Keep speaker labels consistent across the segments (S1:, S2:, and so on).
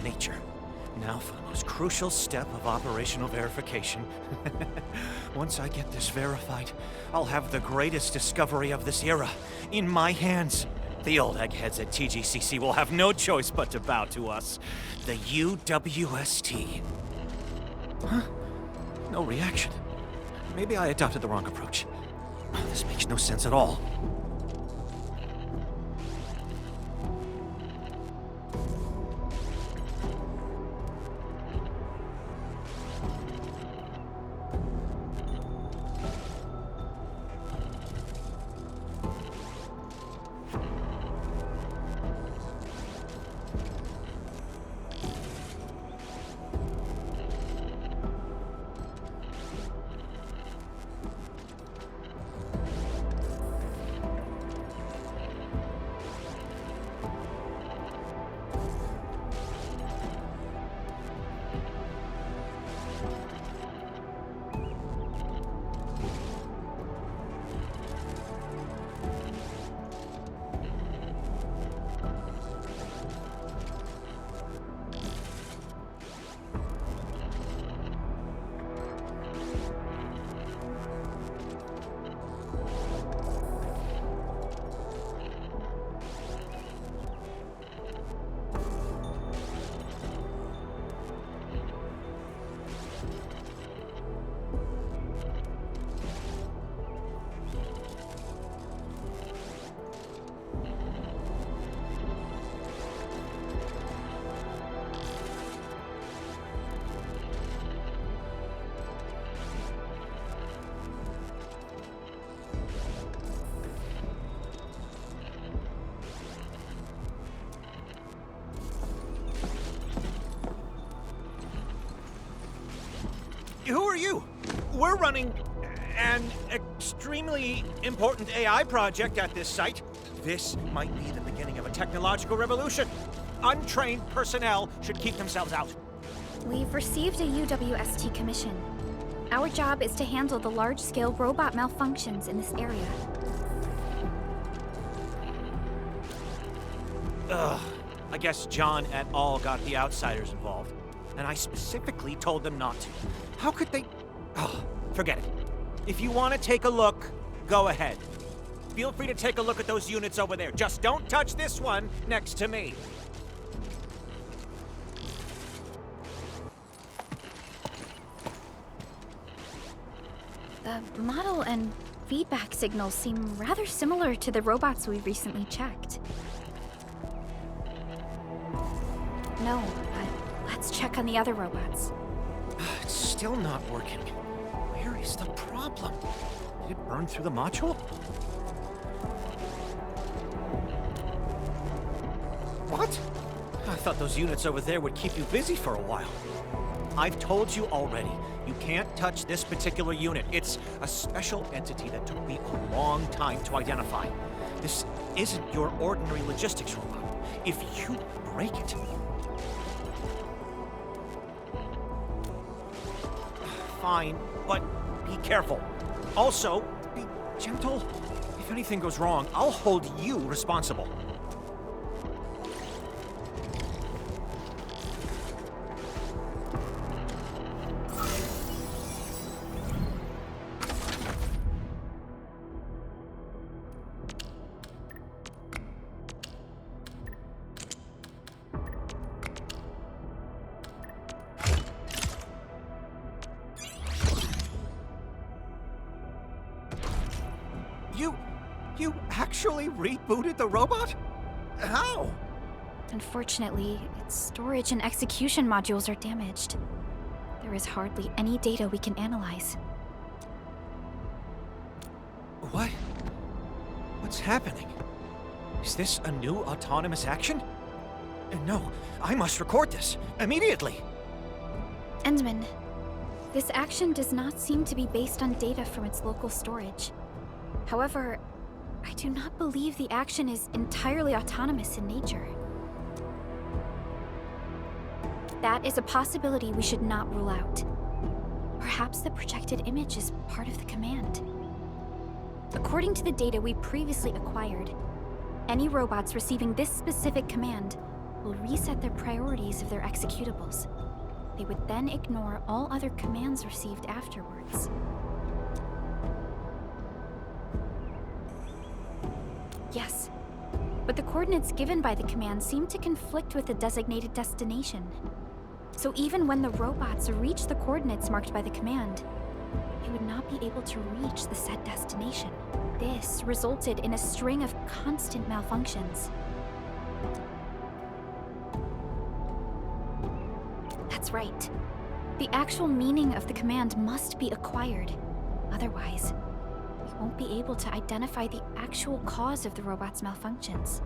S1: nature. Now for the most crucial step of operational verification. Once I get this verified, I'll have the greatest discovery of this era in my hands. The old eggheads at TGCC will have no choice but to bow to us. The UWST. Huh? No reaction. Maybe I adopted the wrong approach. This makes no sense at all. Who are you? We're running an extremely important AI project at this site. This might be the beginning of a technological revolution. Untrained personnel should keep themselves out.
S2: We've received a UWST commission. Our job is to handle the large-scale robot malfunctions in this area.
S1: Ugh. I guess John et al. Got the outsiders involved. And I specifically told them not to. How could they... Oh, forget it. If you want to take a look, go ahead. Feel free to take a look at those units over there. Just don't touch this one next to me.
S2: The model and feedback signals seem rather similar to the robots we recently checked. No, but let's check on the other robots.
S1: It's still not working. Where is the problem? Did it burn through the module? What? I thought those units over there would keep you busy for a while. I've told you already. You can't touch this particular unit. It's a special entity that took me a long time to identify. This isn't your ordinary logistics robot. If you break it... Fine, but be careful. Also, be gentle. If anything goes wrong, I'll hold you responsible. You actually rebooted the robot? How?
S2: Unfortunately, its storage and execution modules are damaged. There is hardly any data we can analyze.
S1: What? What's happening? Is this a new autonomous action? No, I must record this immediately.
S2: Endman, this action does not seem to be based on data from its local storage. However, I do not believe the action is entirely autonomous in nature. That is a possibility we should not rule out. Perhaps the projected image is part of the command. According to the data we previously acquired, any robots receiving this specific command will reset their priorities of their executables. They would then ignore all other commands received afterwards. Yes, but the coordinates given by the command seem to conflict with the designated destination. So even when the robots reach the coordinates marked by the command, they would not be able to reach the set destination. This resulted in a string of constant malfunctions. That's right. The actual meaning of the command must be acquired. Otherwise, we won't be able to identify the actual cause of the robot's malfunctions.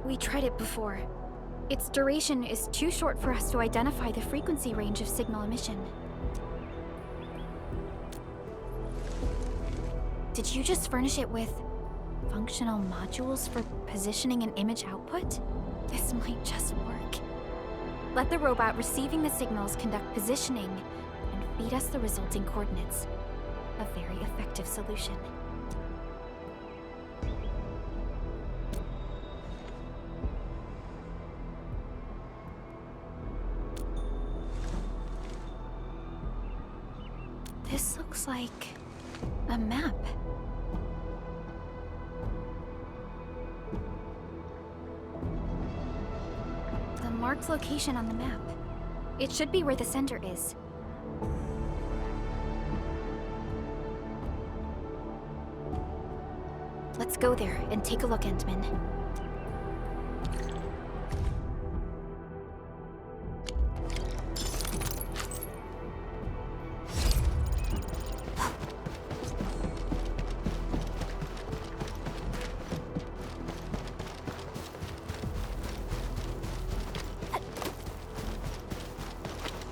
S2: We tried it before. Its duration is too short for us to identify the frequency range of signal emission. Did you just furnish it with functional modules for positioning an image output? This might just work. Let the robot receiving the signals conduct positioning and feed us the resulting coordinates. A very effective solution. This looks like a map. The marked location on the map. It should be where the center is. Let's go there and take a look, Endman.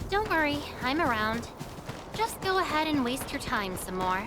S3: Don't worry, I'm around. Just go ahead and waste your time some more.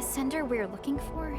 S2: Sender we're looking for?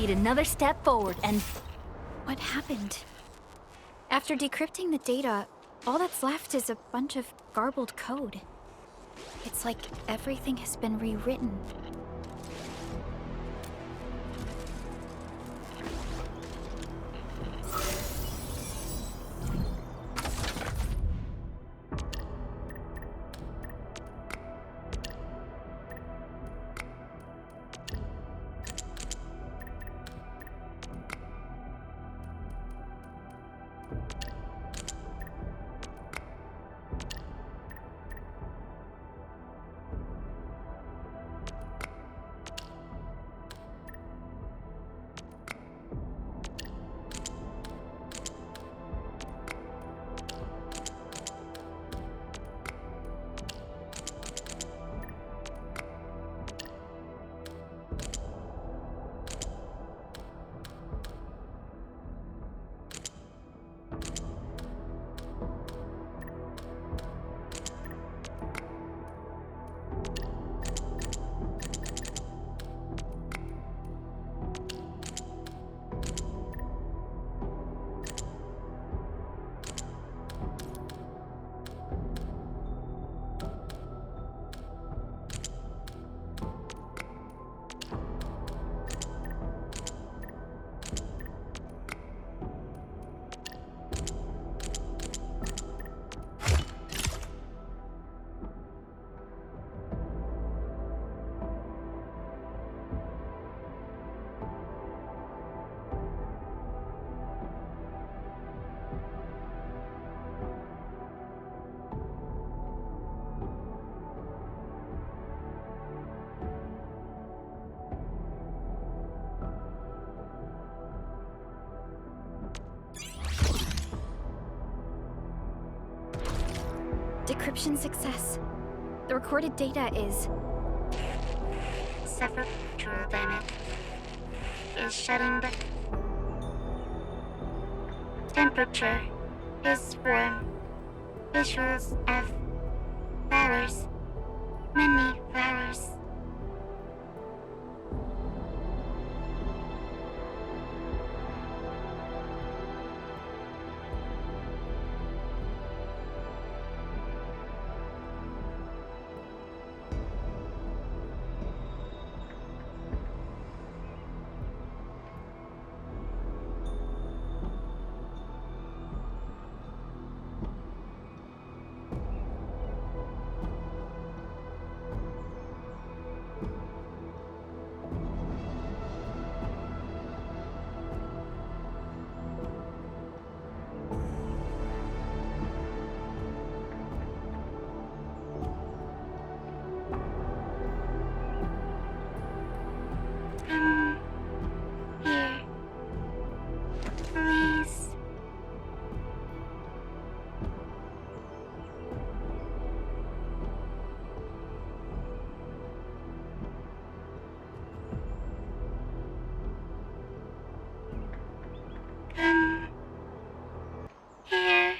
S4: made another step forward, and
S2: What happened? After decrypting the data, all that's left is a bunch of garbled code. It's like everything has been rewritten. Decryption success. The recorded data is...
S5: Several control dynamic is shutting the temperature is warm. Visuals of flowers. Many flowers. Here. Please. Come here.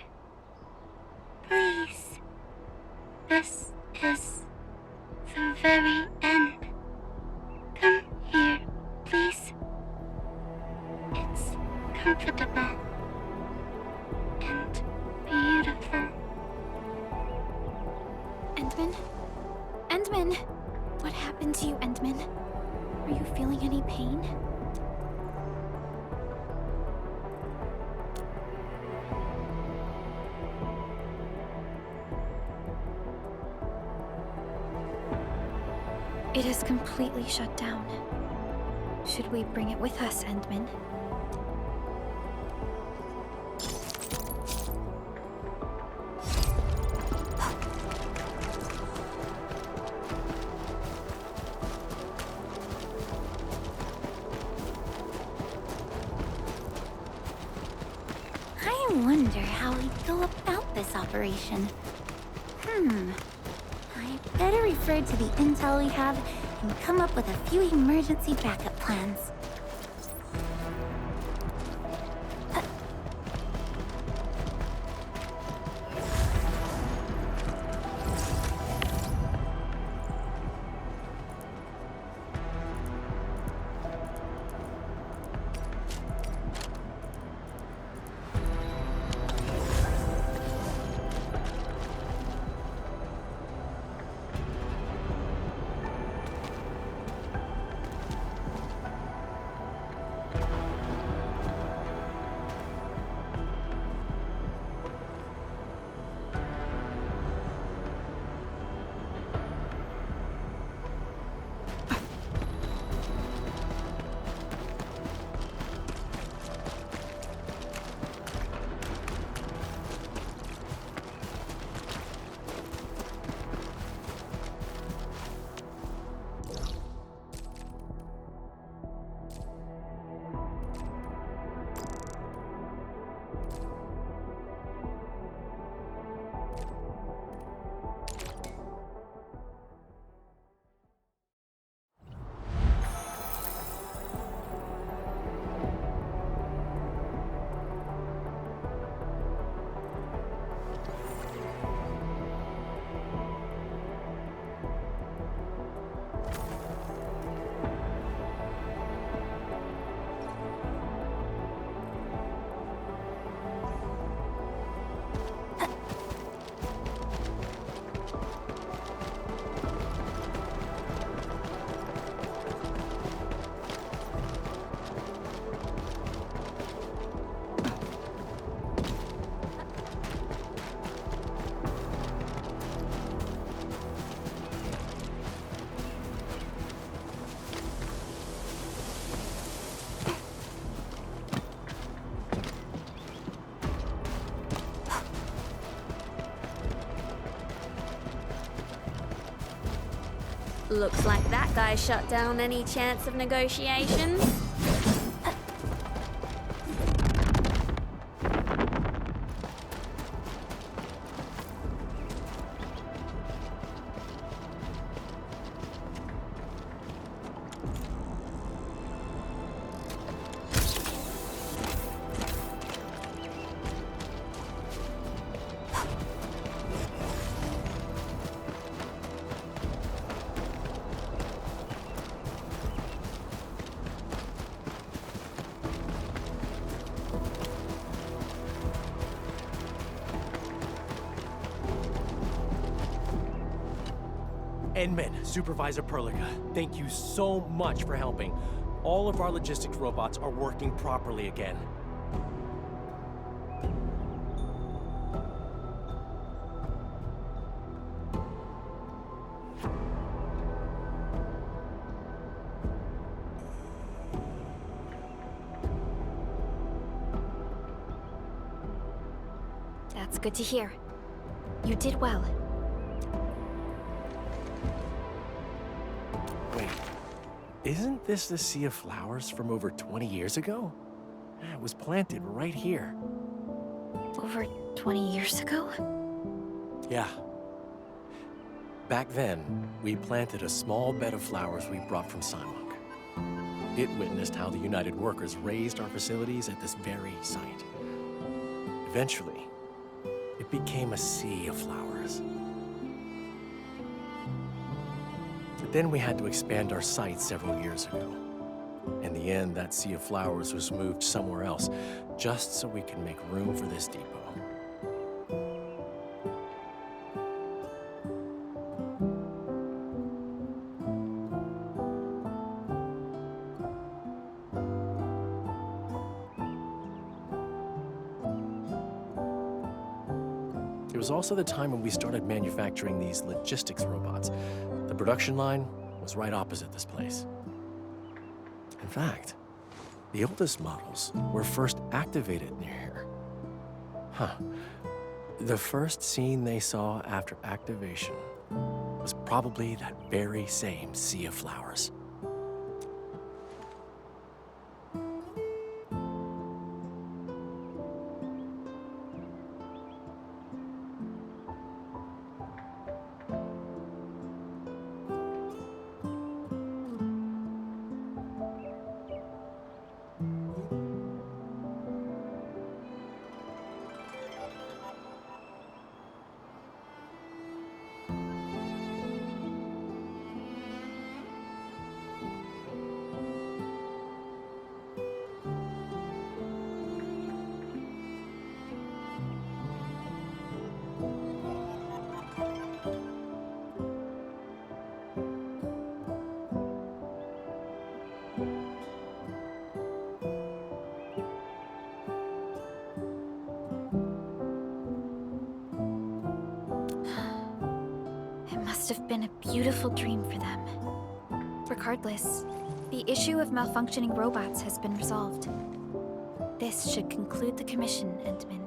S5: Please. This is the very end. Come here, please. It's comfortable and beautiful.
S2: Endman? Endman! What happened to you, Endman? Are you feeling any pain? It has completely shut down. Should we bring it with us, Endman?
S4: I wonder how we go about this operation. I better refer to the intel we have and come up with a few emergency backup plans.
S6: Looks like that guy shut down any chance of negotiations.
S7: Endman, Supervisor Perlica, thank you so much for helping. All of our logistics robots are working properly again.
S2: That's good to hear. You did well.
S7: Wait, isn't this the Sea of Flowers from over 20 years ago? It was planted right here.
S2: Over 20 years ago?
S7: Yeah. Back then, we planted a small bed of flowers we brought from Simok. It witnessed how the United Workers raised our facilities at this very site. Eventually, it became a sea of flowers. But then we had to expand our site several years ago. In the end, that sea of flowers was moved somewhere else, just so we could make room for this depot. It was also the time when we started manufacturing these logistics robots. The production line was right opposite this place. In fact, the oldest models were first activated near here. Huh. The first scene they saw after activation was probably that very same Sea of Flowers.
S2: Must have been a beautiful dream for them. Regardless, the issue of malfunctioning robots has been resolved. This should conclude the commission, Endman.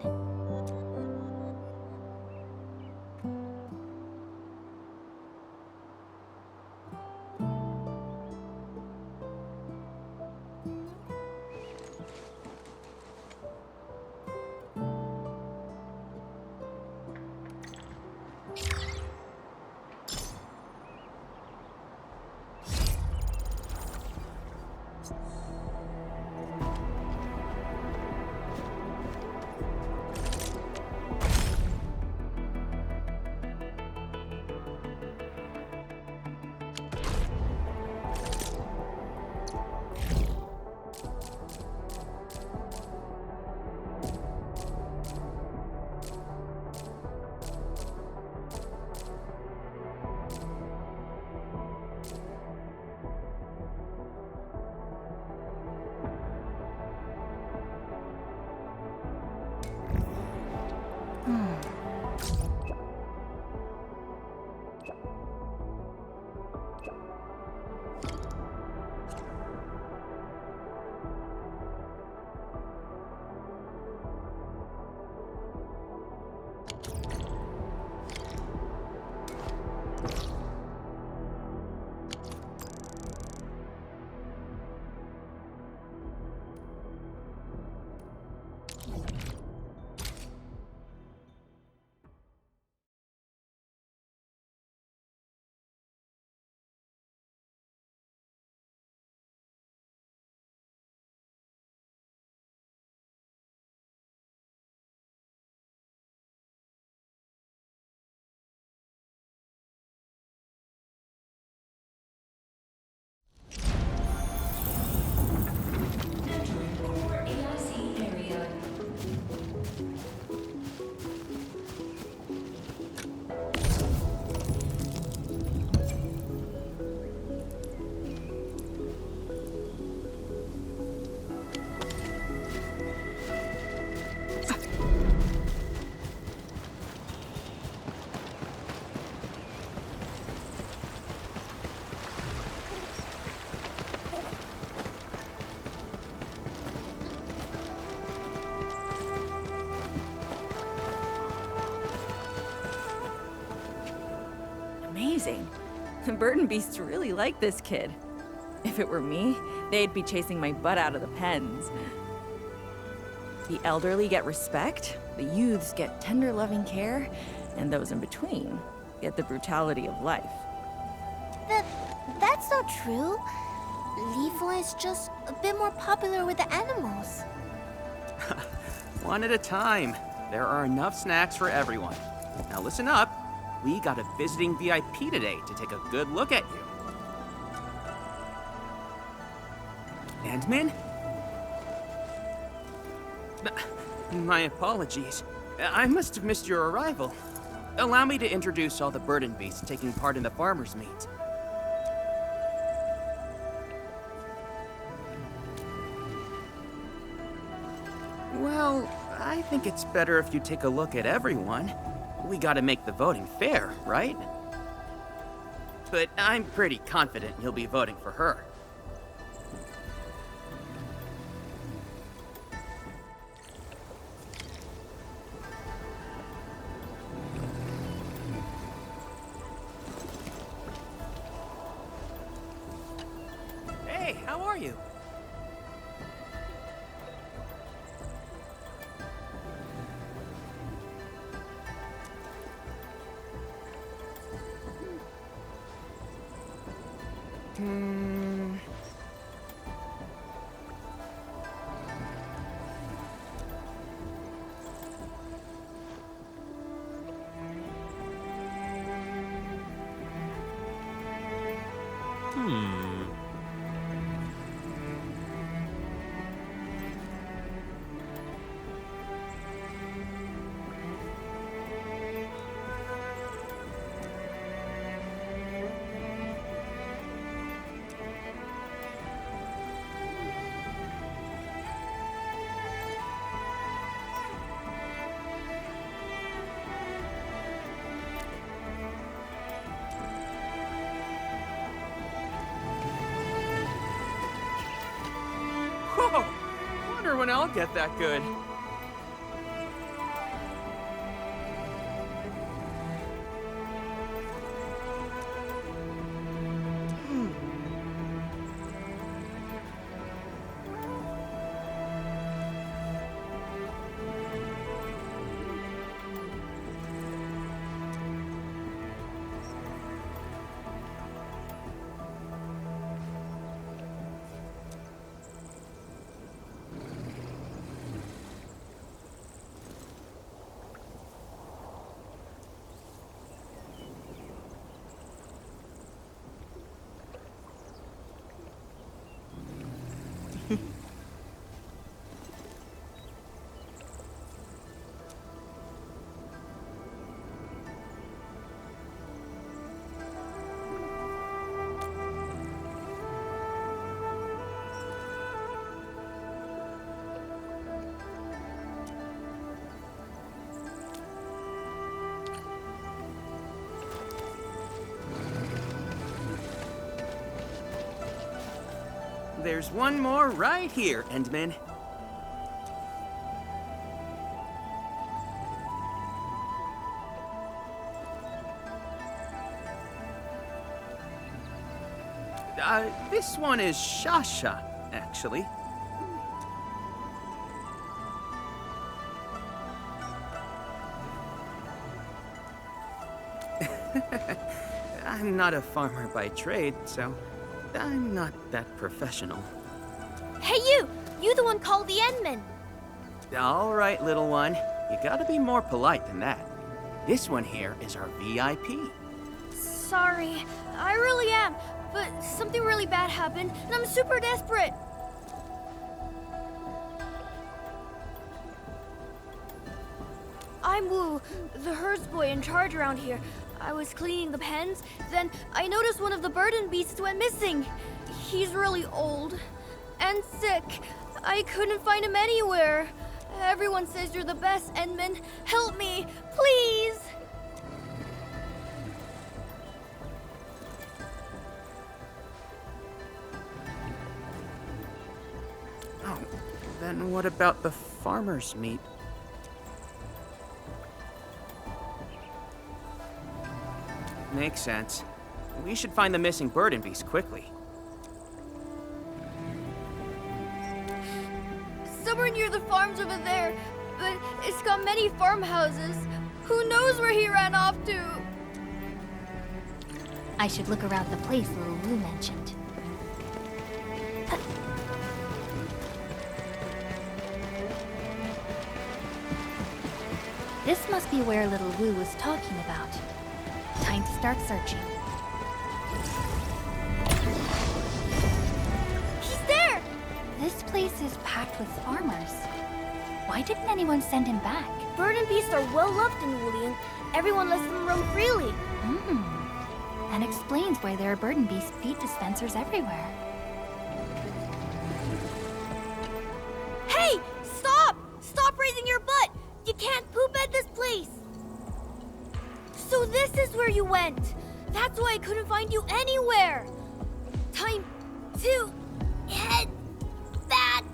S8: Burden beasts really like this kid. If it were me, they'd be chasing my butt out of the pens. The elderly get respect, the youths get tender loving care, and those in between get the brutality of life.
S4: That's not true. Leafo is just a bit more popular with the animals.
S9: One at a time. There are enough snacks for everyone. Now listen up. We got a visiting VIP today to take a good look at you. Endman? My apologies. I must have missed your arrival. Allow me to introduce all the burden beasts taking part in the farmer's meet. Well, I think it's better if you take a look at everyone. We gotta make the voting fair, right? But I'm pretty confident you'll be voting for her. Hey, how are you? Whoa! Wonder when I'll get that good. There's one more right here, Endman. This one is Shasha, actually. I'm not a farmer by trade, so I'm not that professional.
S6: Hey, you! You the one called the Endman.
S9: All right, little one. You gotta be more polite than that. This one here is our VIP.
S6: Sorry, I really am. But something really bad happened, and I'm super desperate. I'm Wu, the herds boy in charge around here. I was cleaning the pens, then I noticed one of the burden beasts went missing. He's really old and sick. I couldn't find him anywhere. Everyone says you're the best, Endman. Help me, please!
S9: Oh, then what about the farmer's meet? Makes sense. We should find the missing bird and beast quickly.
S6: Somewhere near the farms over there, but it's got many farmhouses. Who knows where he ran off to?
S3: I should look around the place Little Wu mentioned. This must be where Little Wu was talking about. Time to start searching.
S6: He's there!
S3: This place is packed with farmers. Why didn't anyone send him back?
S6: Bird and beast are well loved in Wulian. Everyone lets them roam freely.
S3: That explains why there are bird and beast feed dispensers everywhere.
S6: Hey! Stop! Stop raising your butt! You can't poop at this place! So this is where you went. That's why I couldn't find you anywhere. Time to head back.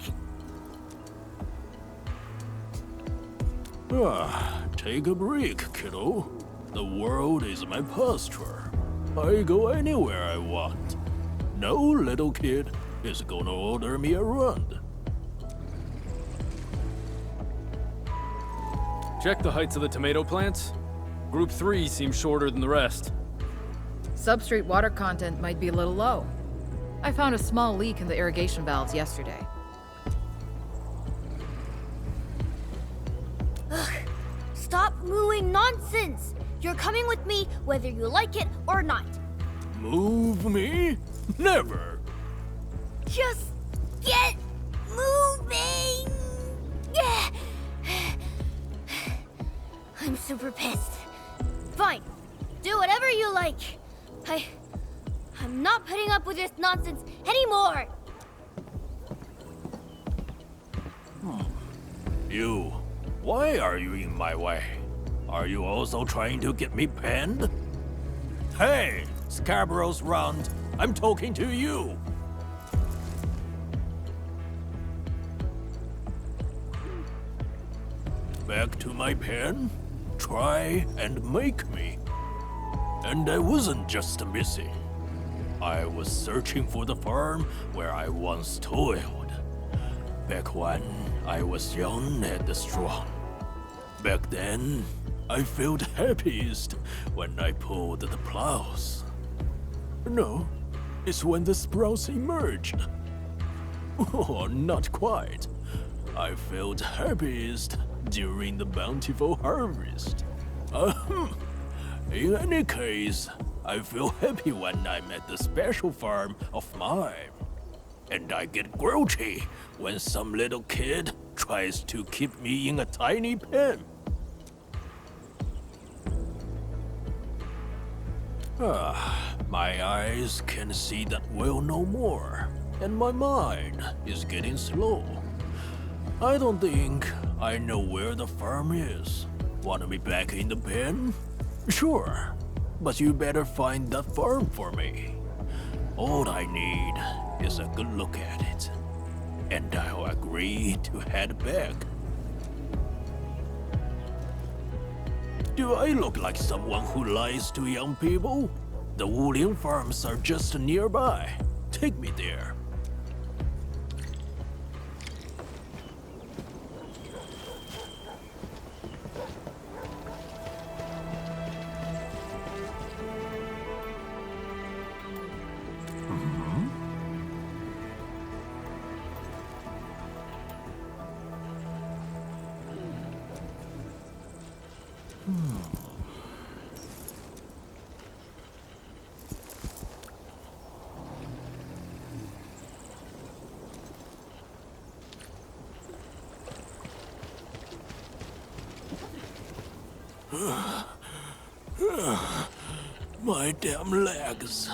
S10: Take a break, kiddo. The world is my pasture. I go anywhere I want. No little kid is gonna order me around.
S11: Check the heights of the tomato plants. Group 3 seems shorter than the rest.
S12: Substrate water content might be a little low. I found a small leak in the irrigation valves yesterday.
S6: Ugh. Stop mooing nonsense! You're coming with me whether you like it or not.
S10: Move me? Never.
S6: Just get moving! Yeah. I'm super pissed. Fine. Do whatever you like. I'm not putting up with this nonsense anymore.
S10: You. Why are you in my way? Are you also trying to get me penned? Hey, Scarborough's round. I'm talking to you. Back to my pen? Try and make me. And I wasn't just missing. I was searching for the farm where I once toiled. Back when I was young and strong. Back then, I felt happiest when I pulled the plows. No, it's when the sprouts emerged. Oh, not quite. I felt happiest during the bountiful harvest. In any case, I feel happy when I'm at the special farm of mine. And I get grouchy when some little kid tries to keep me in a tiny pen. My eyes can see that well no more, and my mind is getting slow. I don't think I know where the farm is. Want me back in the pen? Sure, but you better find that farm for me. All I need is a good look at it, and I'll agree to head back. Do I look like someone who lies to young people? The Wulian farms are just nearby. Take me there. My damn legs.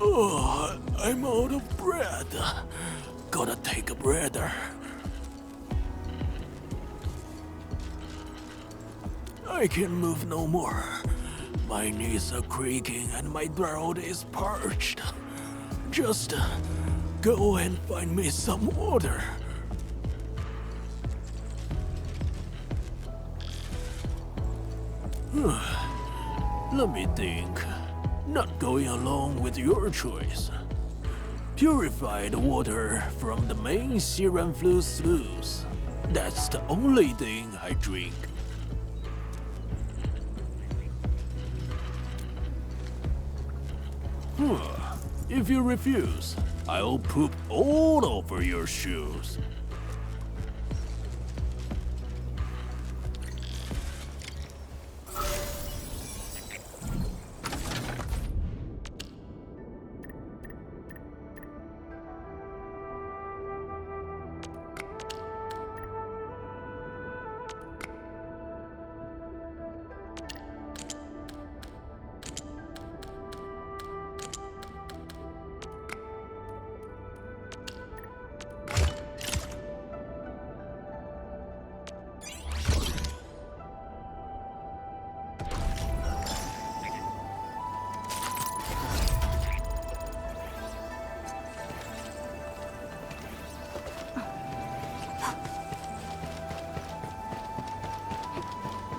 S10: Oh, I'm out of breath. Gotta take a breather. I can't move no more. My knees are creaking and my throat is parched. Just go and find me some water. Let me think. not going along with your choice. Purified water from the main Siranflu sluice. That's the only thing I drink. If you refuse, I'll poop all over your shoes.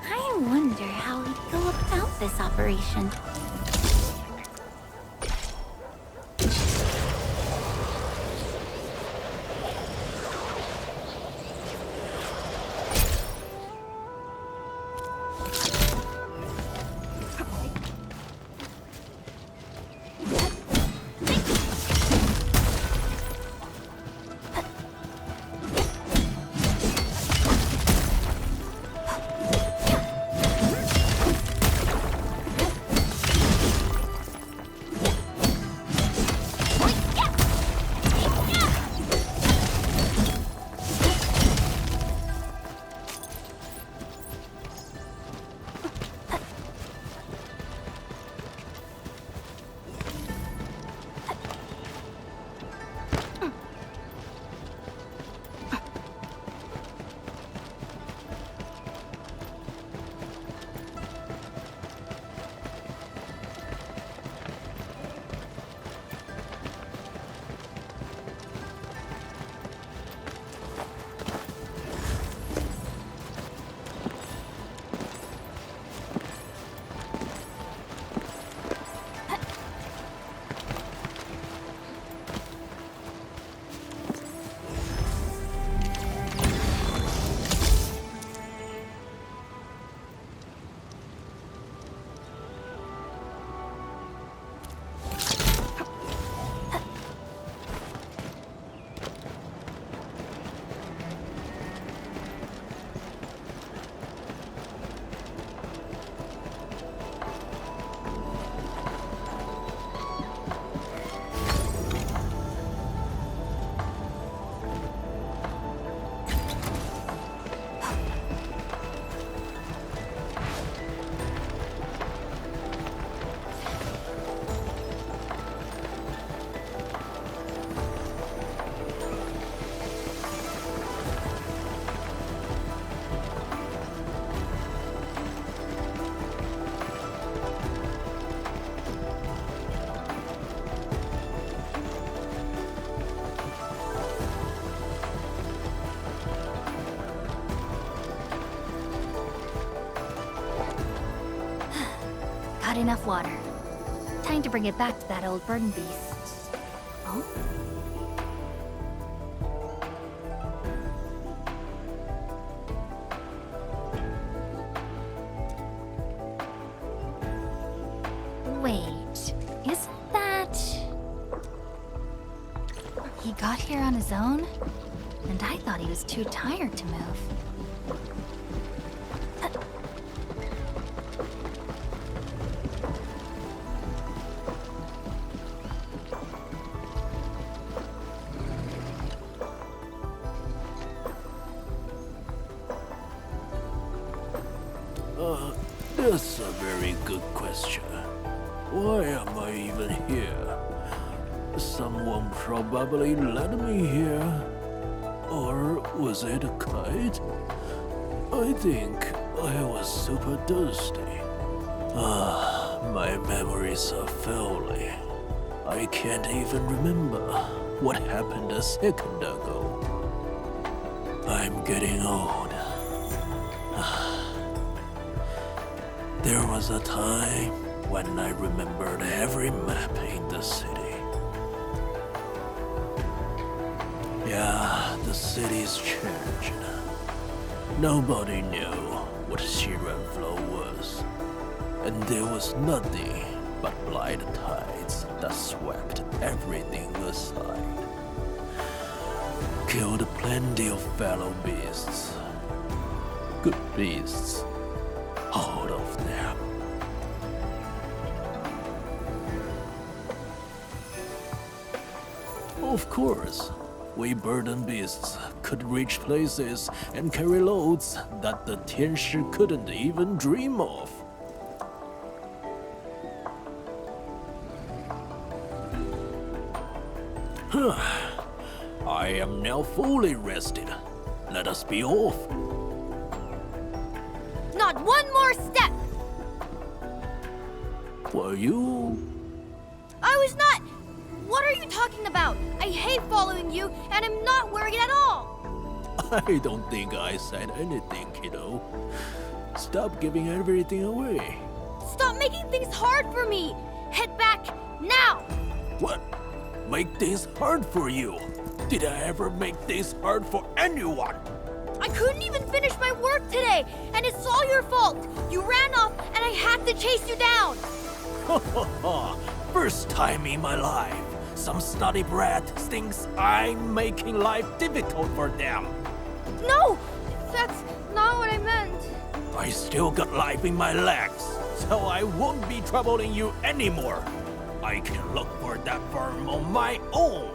S4: I wonder how we go about this operation.
S3: Got enough water. Time to bring it back to that old burden beast. Oh? Wait, isn't that... He got here on his own? And I thought he was too tired to move.
S10: That's a very good question. Why am I even here? Someone probably led me here. Or was it a kite? I think I was super thirsty. My memories are failing. I can't even remember what happened a second ago. I'm getting old. There was a time when I remembered every map in the city. Yeah, the city's changed. Nobody knew what Shiran Flow was. And there was nothing but blind tides that swept everything aside. Killed plenty of fellow beasts. Good beasts. All of them. Of course, we burden beasts could reach places and carry loads that the Tianshi couldn't even dream of. I am now fully rested. Let us be off.
S6: Not one more step!
S10: Were you?
S6: I was not! What are you talking about? I hate following you, and I'm not wearing it at all!
S10: I don't think I said anything, kiddo. Stop giving everything away.
S6: Stop making things hard for me! Head back, now!
S10: What? Make things hard for you? Did I ever make things hard for anyone?
S6: I couldn't even finish my work today, and it's all your fault! You ran off, and I had to chase you down!
S10: First time in my life, some snotty brat thinks I'm making life difficult for them.
S6: No! That's not what I meant.
S10: I still got life in my legs, so I won't be troubling you anymore. I can look for that farm on my own.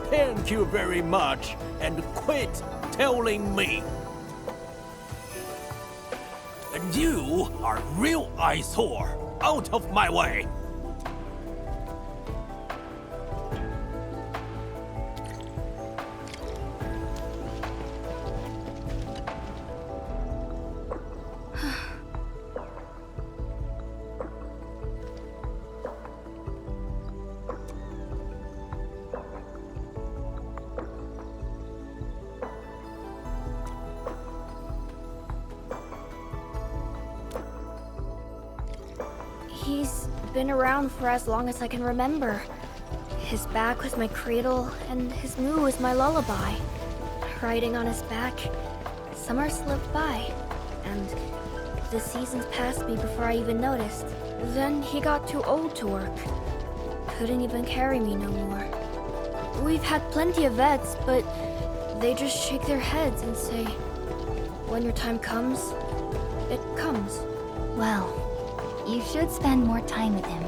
S10: Thank you very much, and quit telling me. And you are real eyesore. Out of my way.
S6: He's been around for as long as I can remember. His back was my cradle, and his moo was my lullaby. Riding on his back, summer slipped by, and the seasons passed me before I even noticed. Then he got too old to work. Couldn't even carry me no more. We've had plenty of vets, but they just shake their heads and say, when your time comes, it comes.
S3: Well, you should spend more time with him.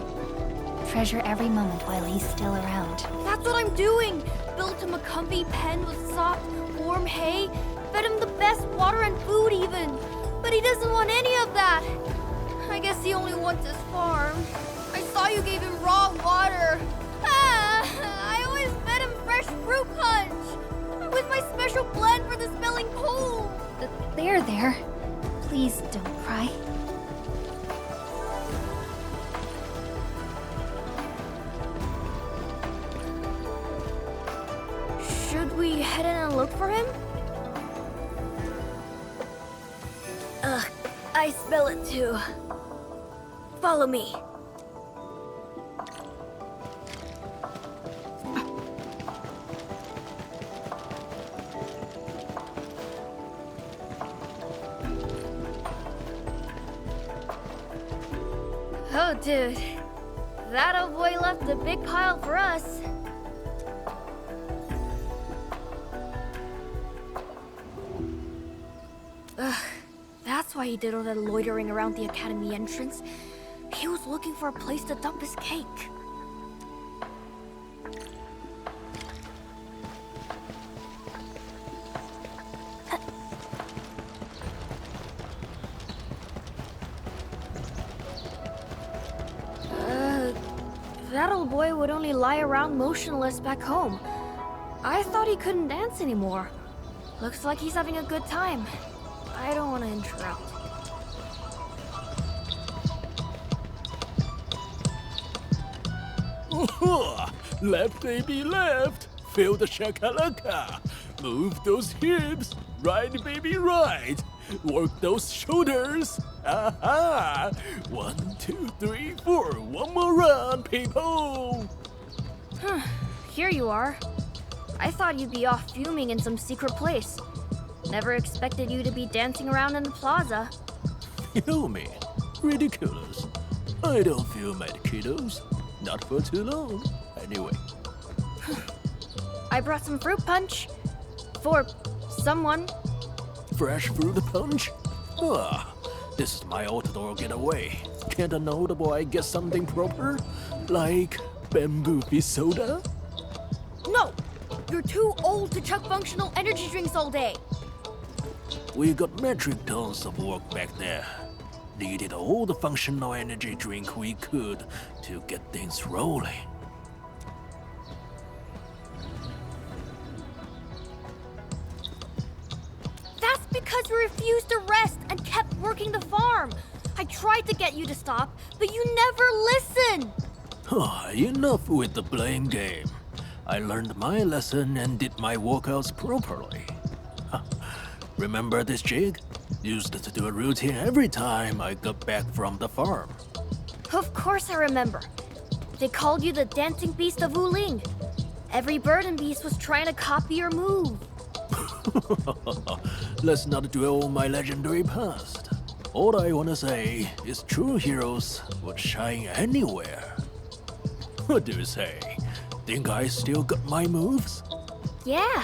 S3: Treasure every moment while he's still around.
S6: That's what I'm doing! Built him a comfy pen with soft, warm hay, fed him the best water and food even. But he doesn't want any of that. I guess he only wants his farm. I saw you gave him raw water. I always fed him fresh fruit punch with my special blend for the smelling cold.
S3: There. Please don't cry.
S6: Should we head in and look for him? Ugh, I smell it too. Follow me. Oh, dude. That old boy left a big pile for us. Ugh, that's why he did all that loitering around the academy entrance. He was looking for a place to dump his cake. That old boy would only lie around motionless back home. I thought he couldn't dance anymore. Looks like he's having a good time. I don't want to interrupt.
S10: Left baby left. Feel the shakalaka. Move those hips. Right, baby, right. Work those shoulders. Aha! 1, 2, 3, 4. One more run, people.
S6: Here you are. I thought you'd be off fuming in some secret place. Never expected you to be dancing around in the plaza.
S10: Fuming? Ridiculous. I don't fume at kiddos. Not for too long. Anyway.
S6: I brought some fruit punch. For someone.
S10: Fresh fruit punch? Ah, this is my outdoor getaway. Can't a notable boy get something proper? Like bamboo fish soda?
S6: No! You're too old to chug functional energy drinks all day.
S10: We got metric tons of work back there. Needed all the functional energy drink we could to get things rolling.
S6: That's because you refused to rest and kept working the farm. I tried to get you to stop, but you never listen.
S10: Enough with the blame game. I learned my lesson and did my workouts properly. Remember this jig? Used to do a routine every time I got back from the farm.
S6: Of course I remember. They called you the dancing beast of Wuling. Every bird and beast was trying to copy your move.
S10: Let's not dwell on my legendary past. All I wanna say is true heroes would shine anywhere. What do you say? Think I still got my moves?
S6: Yeah,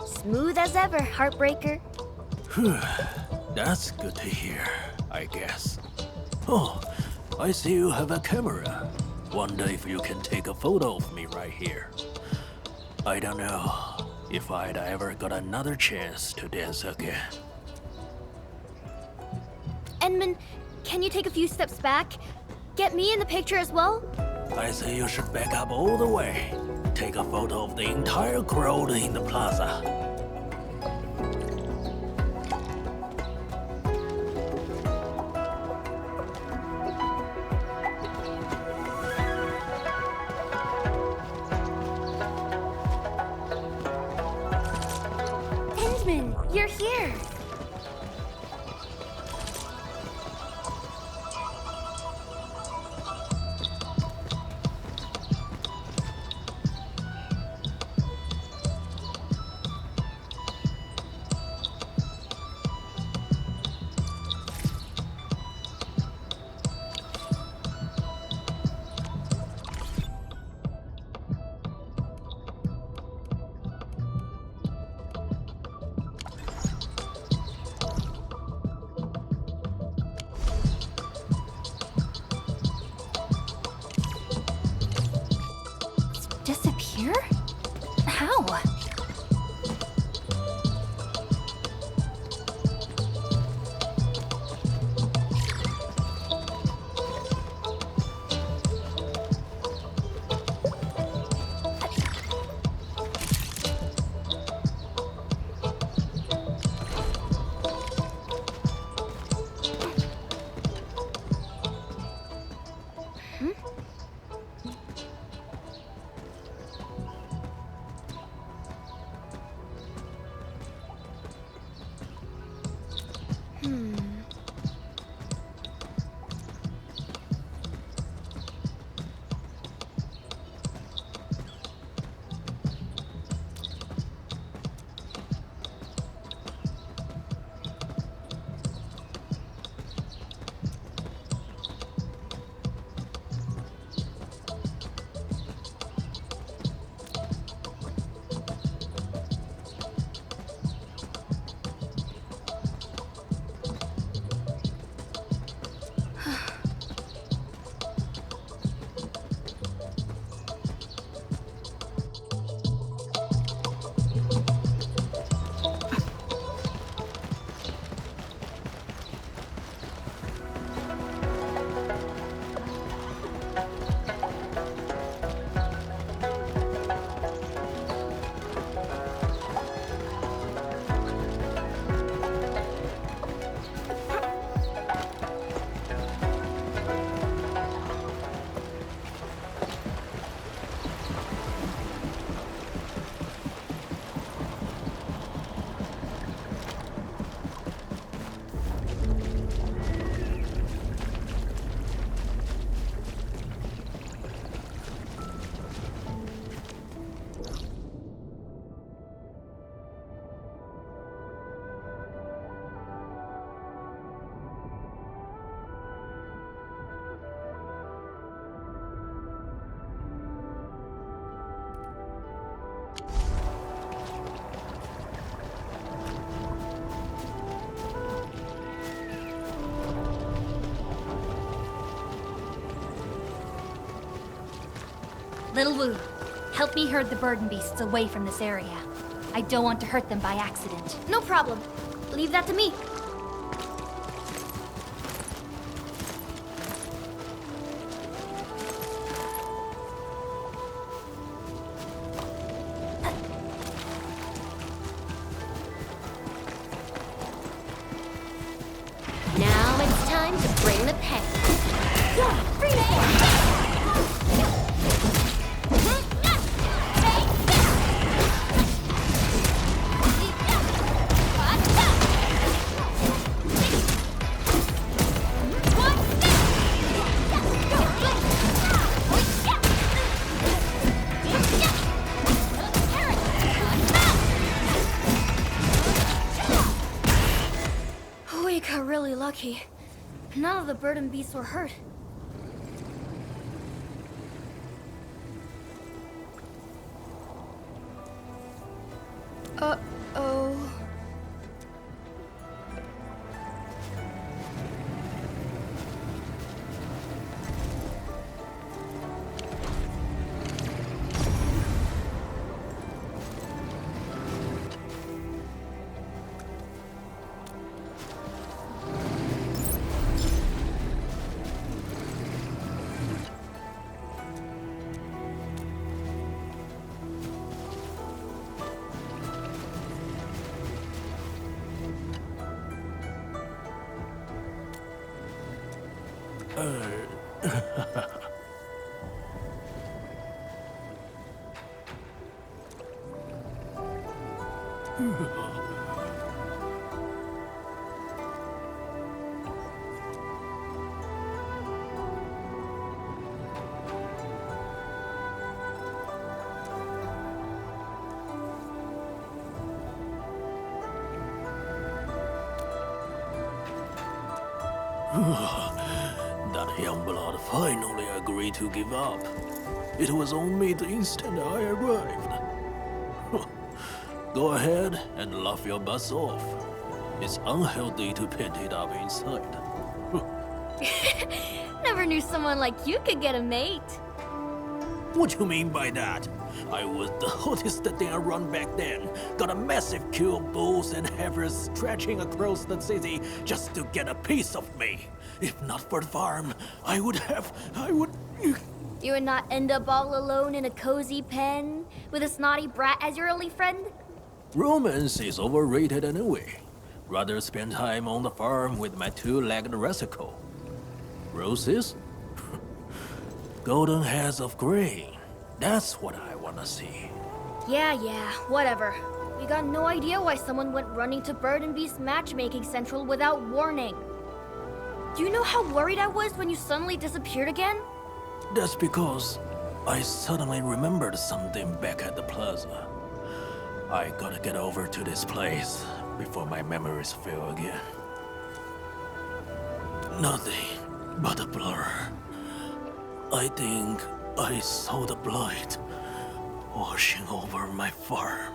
S6: smooth as ever, Heartbreaker.
S10: That's good to hear, I guess. Oh, I see you have a camera. Wonder if you can take a photo of me right here. I don't know if I'd ever got another chance to dance again.
S6: Endman, can you take a few steps back? Get me in the picture as well?
S10: I say you should back up all the way. Take a photo of the entire crowd in the plaza.
S6: Endman, you're here.
S4: Disappear? How?
S3: Little Wu, help me herd the burden beasts away from this area. I don't want to hurt them by accident.
S6: No problem. Leave that to me.
S13: Now it's time to bring the pen. Go, free
S6: We got really lucky. None of the burden beasts were hurt. Uh-oh.
S10: That young blood finally agreed to give up. It was on me the instant I arrived. Go ahead and laugh your butts off. It's unhealthy to paint it up inside.
S6: Never knew someone like you could get a mate.
S10: What you mean by that? I was the hottest thing around back then. Got a massive queue of bulls and heifers stretching across the city just to get a piece of me. If not for the farm, I would...
S6: You would not end up all alone in a cozy pen with a snotty brat as your only friend?
S10: Romance is overrated anyway. Rather spend time on the farm with my two-legged rascal. Roses? Golden heads of grain. That's what I wanna see.
S6: Yeah, whatever. We got no idea why someone went running to Bird and Beast Matchmaking Central without warning. Do you know how worried I was when you suddenly disappeared again?
S10: That's because I suddenly remembered something back at the plaza. I gotta get over to this place before my memories fail again. Nothing but a blur. I think I saw the blight washing over my farm.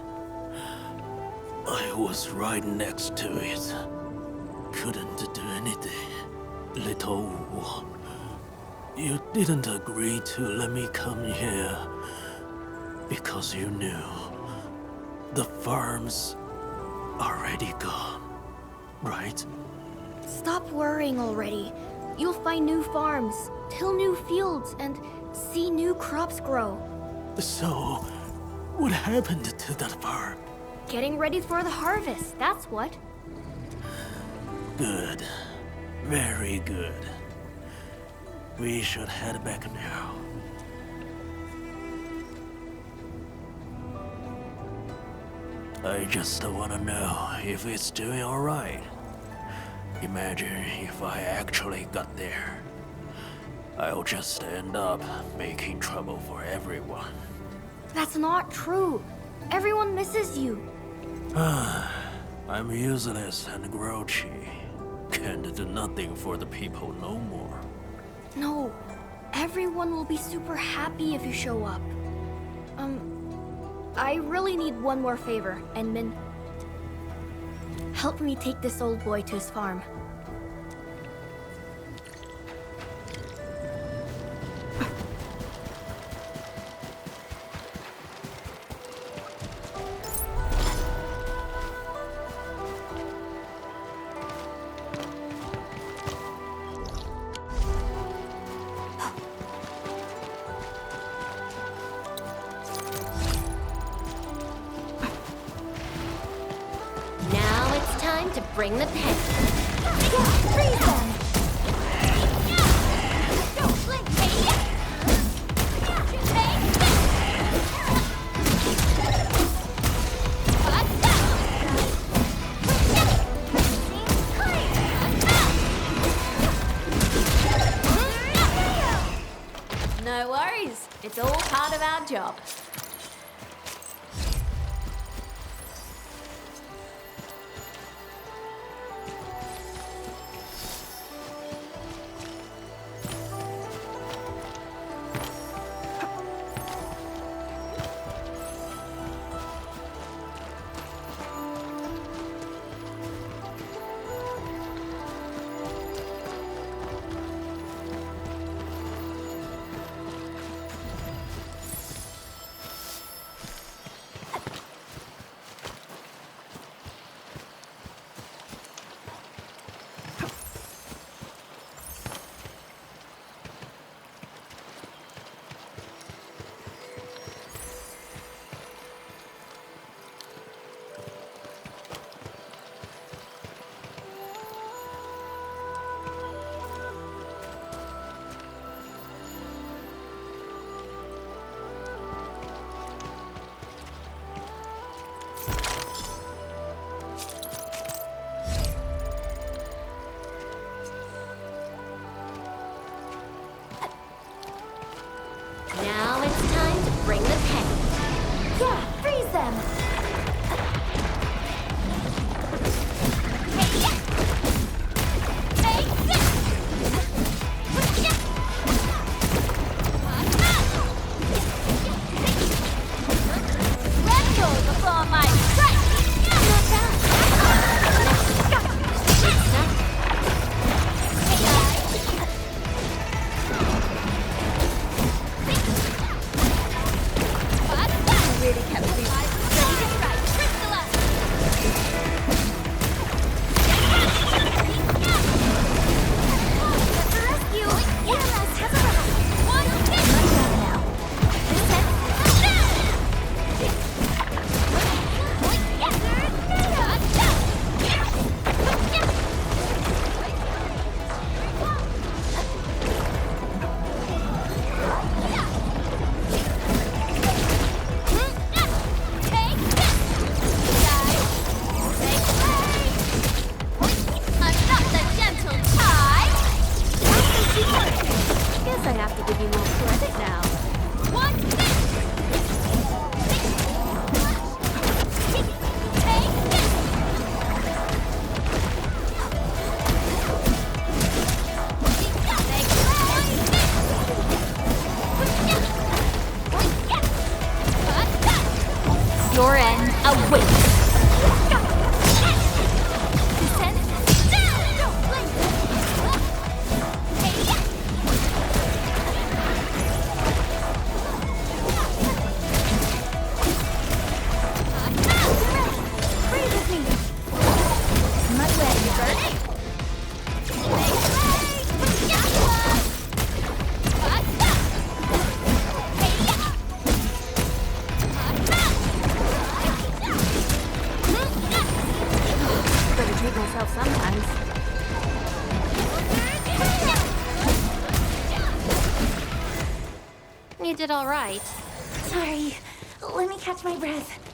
S10: I was right next to it. Couldn't do anything. Little Wu, you didn't agree to let me come here because you knew the farm's already gone, right?
S6: Stop worrying already. You'll find new farms, till new fields, and see new crops grow.
S10: So, what happened to that farm?
S6: Getting ready for the harvest, that's what.
S10: Good. Very good. We should head back now. I just wanna know if it's doing alright. Imagine if I actually got there. I'll just end up making trouble for everyone.
S6: That's not true. Everyone misses you.
S10: I'm useless and grouchy. Can't do nothing for the people no more.
S6: No, everyone will be super happy if you show up. I really need one more favor, Enmin. Help me take this old boy to his farm.
S13: time to bring the pain.
S4: Freeze them!
S3: No worries. It's all part of our job.
S13: Now it's time to bring the pain.
S4: Yeah, freeze them!
S3: Before my strike!
S13: Not bad.
S3: Really kept these ready to strike. Crystallize!
S4: The rescue! EMS has arrived!
S3: One hit!
S4: Much better now. This time,
S13: Guess I have to give you more credit now.
S3: Your end awaits.
S4: freeze with me! Much better now.
S3: Better treat myself sometimes.
S13: You did all right.
S4: Sorry. Let me catch my breath.